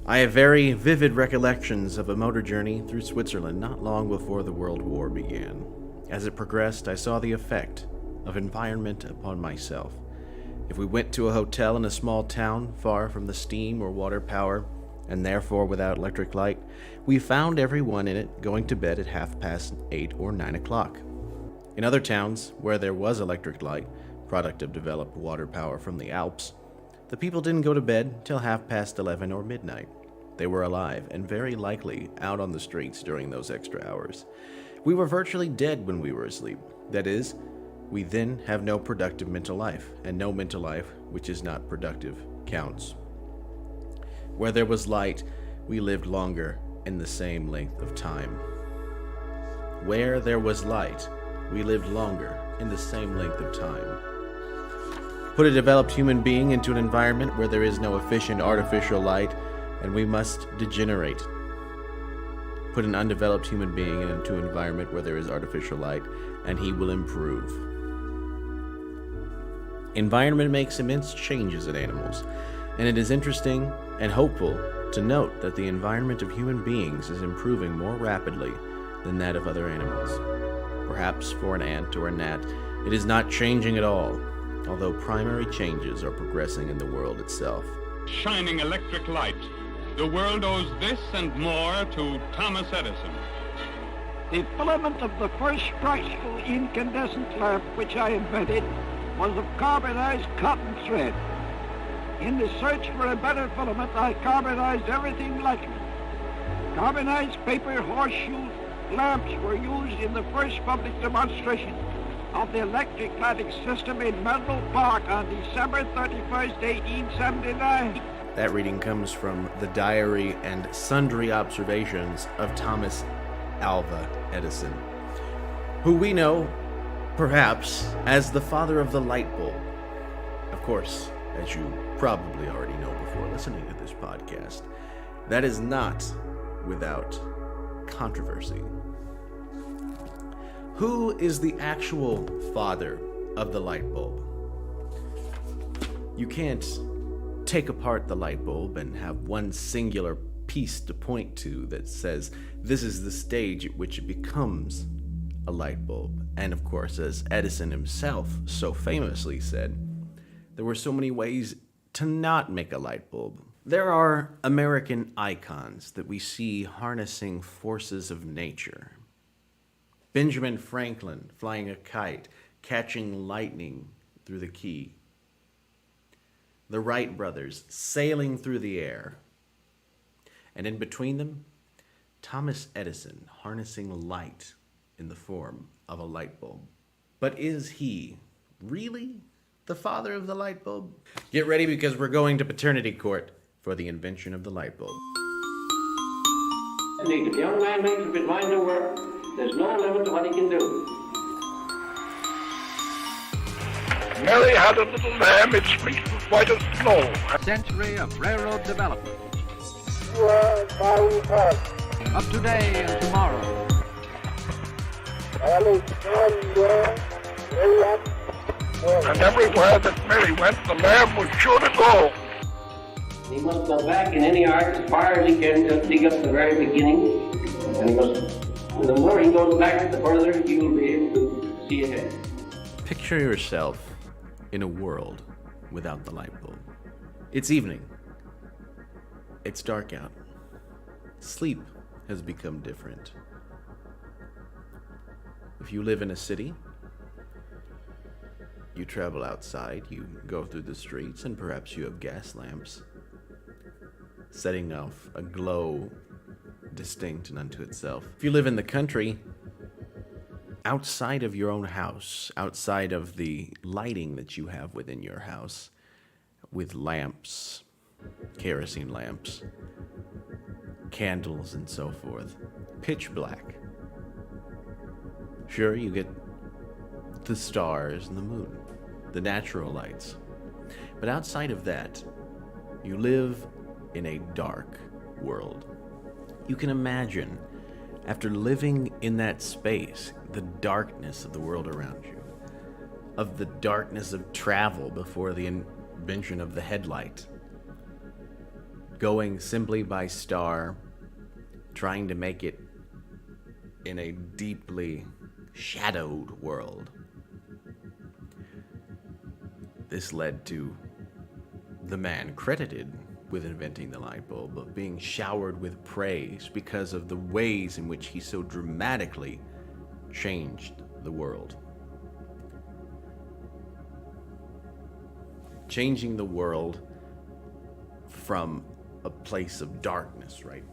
I have very vivid recollections of a motor journey through Switzerland not long before the World War began. As it progressed, I saw the effect of environment upon myself. If we went to a hotel in a small town far from the steam or water power, and therefore without electric light, we found everyone in it going to bed at 8:30 or 9 o'clock. In other towns, where there was electric light, product of developed water power from the Alps, the people didn't go to bed till 11:30 or midnight. They were alive and very likely out on the streets during those extra hours. We were virtually dead when we were asleep. That is, we then have no productive mental life, and no mental life which is not productive counts. Where there was light, we lived longer in the same length of time. Where there was light, we lived longer in the same length of time. Put a developed human being into an environment where there is no efficient artificial light, and we must degenerate. Put an undeveloped human being into an environment where there is artificial light, and he will improve. Environment makes immense changes in animals, and it is interesting and hopeful to note that the environment of human beings is improving more rapidly than that of other animals. Perhaps for an ant or a gnat, it is not changing at all, although primary changes are progressing in the world itself. Shining electric light. The world owes this and more to Thomas Edison. The filament of the first practical incandescent lamp which I invented was of carbonized cotton thread. In the search for a better filament, I carbonized everything like it. Carbonized paper horseshoe lamps were used in the first public demonstration of the electric-lighting system in Menlo Park on December 31st, 1879. That reading comes from the diary and sundry observations of Thomas Alva Edison, who we know, perhaps, as the father of the light bulb. Of course, as you probably already know before listening to this podcast, that is not without controversy. Who is the actual father of the light bulb? You can't take apart the light bulb and have one singular piece to point to that says this is the stage at which it becomes a light bulb. And of course, as Edison himself so famously said, there were so many ways to not make a light bulb. There are American icons that we see harnessing forces of nature. Benjamin Franklin flying a kite, catching lightning through the key. The Wright brothers sailing through the air. And in between them, Thomas Edison harnessing light in the form of a light bulb. But is he really the father of the light bulb? Get ready, because we're going to paternity court for the invention of the light bulb. If the young man makes up his mind to work, there's no limit to what he can do. Mary had a little lamb, its fleece was white as snow. A century of railroad development. Of today and tomorrow. And everywhere that Mary went, the lamb was sure to go. He must go back in any art as far as he can to dig up the very beginning. And he must, the more he goes back, the further he will be able to see ahead. Picture yourself in a world without the light bulb. It's evening. It's dark out. Sleep has become different. If you live in a city, you travel outside, you go through the streets, and perhaps you have gas lamps setting off a glow distinct and unto itself. If you live in the country, outside of your own house, outside of the lighting that you have within your house, with lamps, kerosene lamps, candles, and so forth, pitch black. Sure, you get the stars and the moon, the natural lights. But outside of that, you live in a dark world. You can imagine, after living in that space, the darkness of the world around you, of the darkness of travel before the invention of the headlight, going simply by star, trying to make it in a deeply shadowed world. This led to the man credited with inventing the light bulb of being showered with praise because of the ways in which he so dramatically changed the world. Changing the world from a place of darkness, right,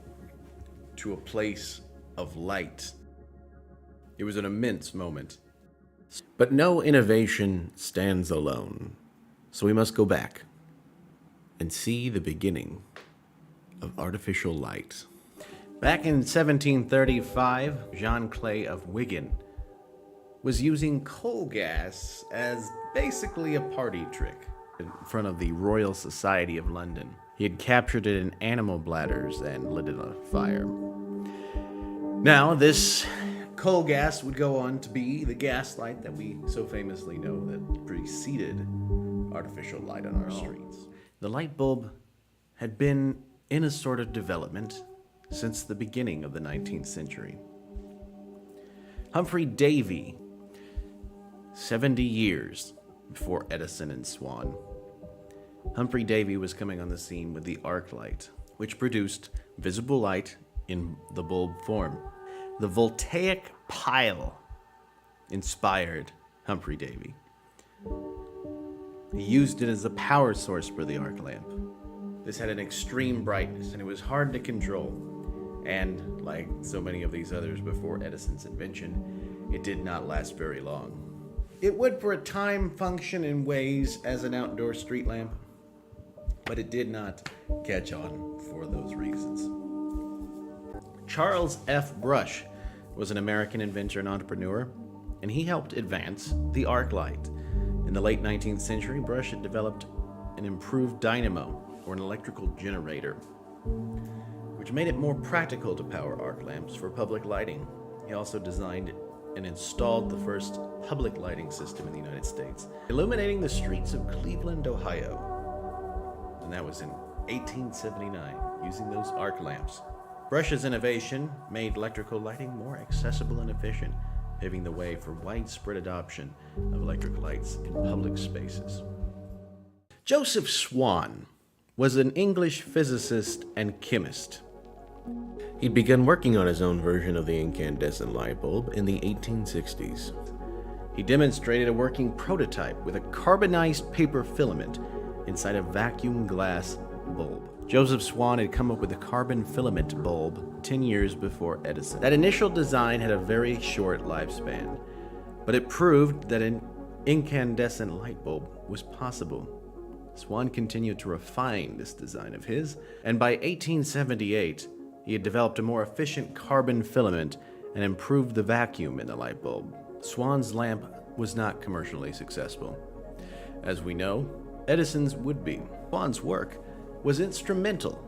to a place of light. It was an immense moment. But no innovation stands alone, so we must go back and see the beginning of artificial light. Back in 1735, Jean Clay of Wigan was using coal gas as basically a party trick in front of the Royal Society of London. He had captured it in animal bladders and lit it on fire. Now, this coal gas would go on to be the gas light that we so famously know that preceded artificial light on our streets. The light bulb had been in a sort of development since the beginning of the 19th century. Humphrey Davy, 70 years before Edison and Swan, Humphrey Davy was coming on the scene with the arc light, which produced visible light in the bulb form. The voltaic pile inspired Humphrey Davy. He used it as a power source for the arc lamp. This had an extreme brightness, and it was hard to control. And like so many of these others before Edison's invention, it did not last very long. It would for a time function in ways as an outdoor street lamp, but it did not catch on for those reasons. Charles F. Brush was an American inventor and entrepreneur, and he helped advance the arc light. In the late 19th century, Brush had developed an improved dynamo, or an electrical generator, which made it more practical to power arc lamps for public lighting. He also designed and installed the first public lighting system in the United States, illuminating the streets of Cleveland, Ohio. And that was in 1879, using those arc lamps. Brush's innovation made electrical lighting more accessible and efficient, paving the way for widespread adoption of electric lights in public spaces. Joseph Swan was an English physicist and chemist. He'd begun working on his own version of the incandescent light bulb in the 1860s. He demonstrated a working prototype with a carbonized paper filament inside a vacuum glass bulb. Joseph Swan had come up with a carbon filament bulb 10 years before Edison. That initial design had a very short lifespan, but it proved that an incandescent light bulb was possible. Swan continued to refine this design of his, and by 1878, he had developed a more efficient carbon filament and improved the vacuum in the light bulb. Swan's lamp was not commercially successful. As we know, Edison's would be. Swan's work was instrumental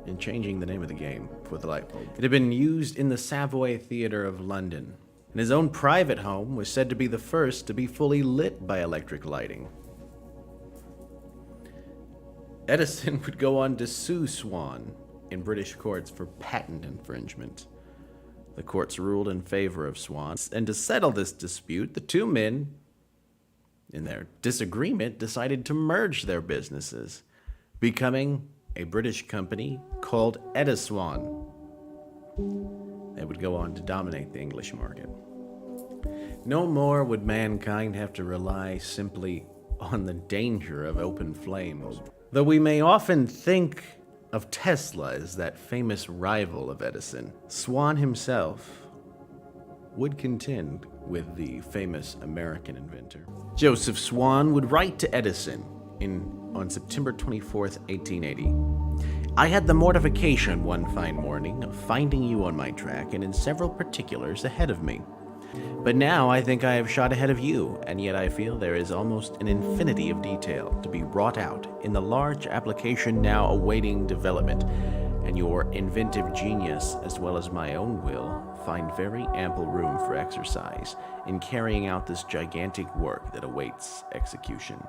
in changing the name of the game for the light bulb. It had been used in the Savoy Theatre of London, and his own private home was said to be the first to be fully lit by electric lighting. Edison would go on to sue Swan in British courts for patent infringement. The courts ruled in favor of Swan, and to settle this dispute, the two men, in their disagreement, decided to merge their businesses, becoming a British company called Ediswan. They would go on to dominate the English market. No more would mankind have to rely simply on the danger of open flames. Though we may often think of Tesla as that famous rival of Edison, Swan himself would contend with the famous American inventor. Joseph Swan would write to Edison on September 24th, 1880. I had the mortification one fine morning of finding you on my track and in several particulars ahead of me. But now I think I have shot ahead of you, and yet I feel there is almost an infinity of detail to be wrought out in the large application now awaiting development, and your inventive genius, as well as my own will, find very ample room for exercise in carrying out this gigantic work that awaits execution.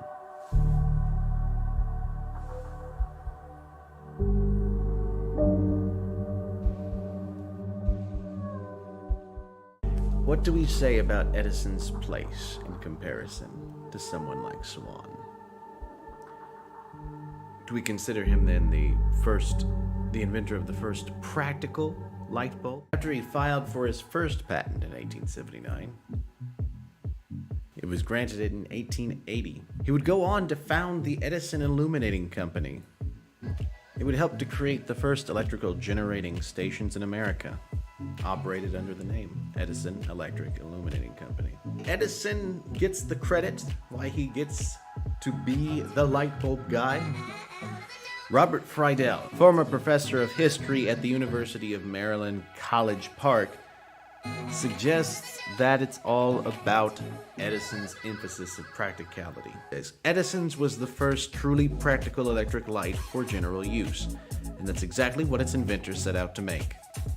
What do we say about Edison's place in comparison to someone like Swan? Do we consider him then the inventor of the first practical light bulb? After he filed for his first patent in 1879, it was granted in 1880. He would go on to found the Edison Illuminating Company. It would help to create the first electrical generating stations in America, operated under the name Edison Electric Illuminating Company. Edison gets the credit why he gets to be the light bulb guy. Robert Friedel, former professor of history at the University of Maryland, College Park, suggests that it's all about Edison's emphasis of practicality. Edison's was the first truly practical electric light for general use, and that's exactly what its inventor set out to make.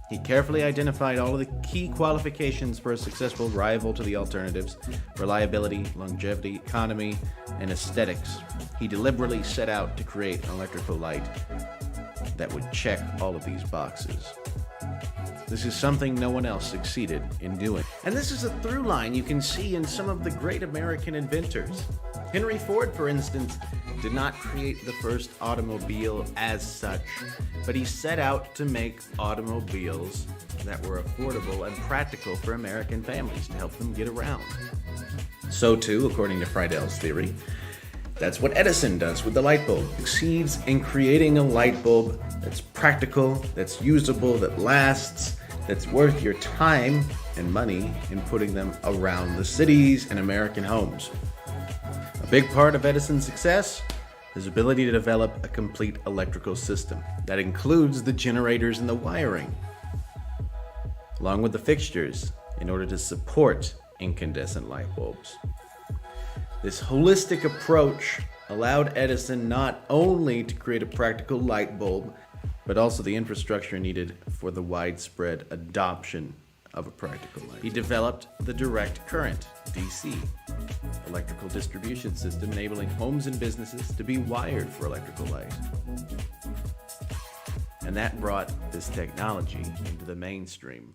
He carefully identified all of the key qualifications for a successful rival to the alternatives: reliability, longevity, economy, and aesthetics. He deliberately set out to create an electrical light that would check all of these boxes. This is something no one else succeeded in doing. And this is a through line you can see in some of the great American inventors. Henry Ford, for instance, did not create the first automobile as such, but he set out to make automobiles that were affordable and practical for American families to help them get around. So too, according to Friedel's theory, that's what Edison does with the light bulb. Succeeds in creating a light bulb that's practical, that's usable, that lasts, that's worth your time and money in putting them around the cities and American homes. A big part of Edison's success, his ability to develop a complete electrical system that includes the generators and the wiring, along with the fixtures, in order to support incandescent light bulbs. This holistic approach allowed Edison not only to create a practical light bulb, but also the infrastructure needed for the widespread adoption of a practical light. He developed the direct current, DC, electrical distribution system, enabling homes and businesses to be wired for electrical light. And that brought this technology into the mainstream.